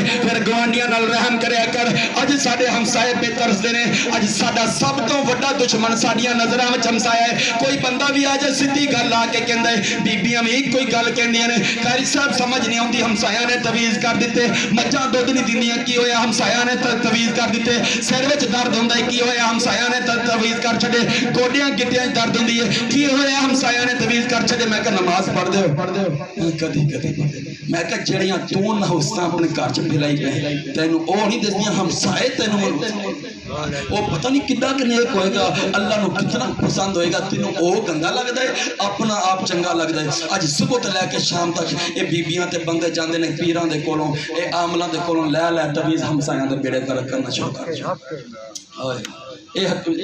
پھر گوانڈیاں نال رحم کریا کر اج ساڈے ہمسائے بے ترسدے نے اج ساڈا سب تو وڈا دشمن ساڈیاں نظراں وچ ہمسایا ہے کوئی بندہ بھی آ جائے سیدھی گل آ کے کہندا ہے بیبیاں بھی ایک کوئی گل کہندیاں نے قاری صاحب سمجھ نہیں آندی ہمسایاں نے تویز کر دیتے مجھاں دودھ نہیں دیندیاں کی ہویا ہمسایاں نے تویز کر دیتے سر وچ درد ہوندا ہے کی ہویا ہمسایاں نے تویز کر چھڈے گوڈیاں گٹیاں درد ہوندی ہے کی ہویا ہمسایاں نے تویز کر چھڈے میں کہ نماز پڑھ دیو کدی میں کہ جڑیاں تو نحوستاں اپنے گھر چ پھیلائی پے تینوں او نہیں دسدیاں ہمسائے تینوں وہ پتہ نہیں کدا کہ نیک ہوئے گا اللہ نو کتنا پسند ہوئے گا تینوں او گندا لگدا ہے اپنا آپ چنگا لگدا ہے اج صبح تو لے کے شام تک اے بیبیاں تے بندے جاندے نے پیراں دے کولوں اے عاملاں دے کولوں لے لے تویز ہمسایاں دے بیڑے گرک کرنا شروع کر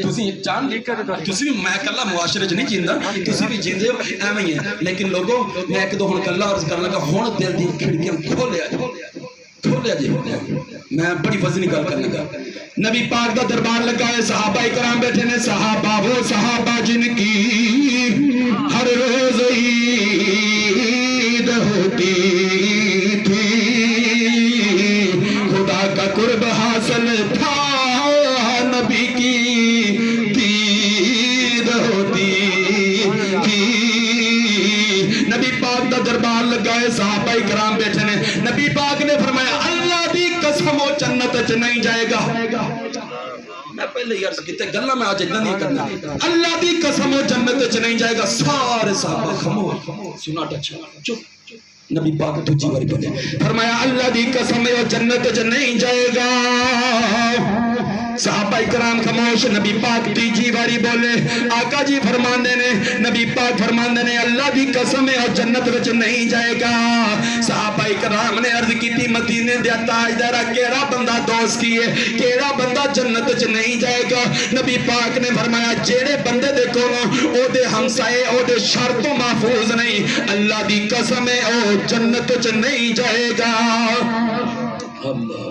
تسی جان تسی بھی میں کلا معاشرے چ نہیں جیندا تسی بھی جیندے ہو ایویں ہی ہے لیکن لوگوں میں ایک دو ہن گلاں عرض کرن لگا ہن دل دی کھڑکیاں کھولیا جی میں بڑی وزنی گل کرن لگا نبی پاک دا دربار لگا ہے صحابہ کرام بیٹھے نے صحابہ وہ صحابہ جن کی ہر روز عید ہوتی تھی خدا کا قرب حاصل تھا نبی کی دید ہوتی تھی نبی پاک دا دربار لگا ہے صحابہ کرام بیٹھے نے نبی پاک نے فرمایا اللہ دی قسم وہ جنت چ نہیں جائے گا میں پہلے ہی عرض کیتے گلا میں آج اتنا نہیں کرنا اللہ دی قسم وہ جنت چ نہیں جائے گا سارے صحابہ خاموش سناٹا چپ نبی پاک دوجی باری بولے فرمایا اللہ دی قسم وہ جنت چ نہیں جائے گا صحابہ کرام خاموش نبی پاک تیجی باری بولے آقا جی فرماندے نے نبی پاک فرماندے نے اللہ دی قسم ہے اور جنت وچ نہیں جائے گا صحابہ کرام نے عرض کیتی مدینے دے تاجدار کیڑا بندہ دوست کی ہے کیڑا بندہ جنت وچ نہیں جائے گا نبی پاک نے فرمایا جیڑے بندے دے کولوں او دے ہمسائے او دے شر تو محفوظ نہیں اللہ دی قسم ہے او جنت وچ نہیں جائے گا اللہ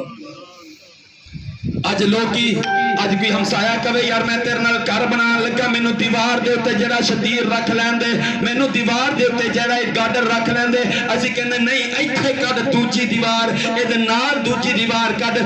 اج لوگی اج کوئی ہمسایا کہے یار میں تیرے نال گھر بنان لگا مینوں دیوار دے اوتے جڑا شتیر رکھ لین دے مینوں دیوار دے اوتے جڑا ایک گاڈر رکھ لین دے اسی کہندے نہیں ایتھے کڈ دوجی دیوار اے دے نال دوجی دیوار کڈ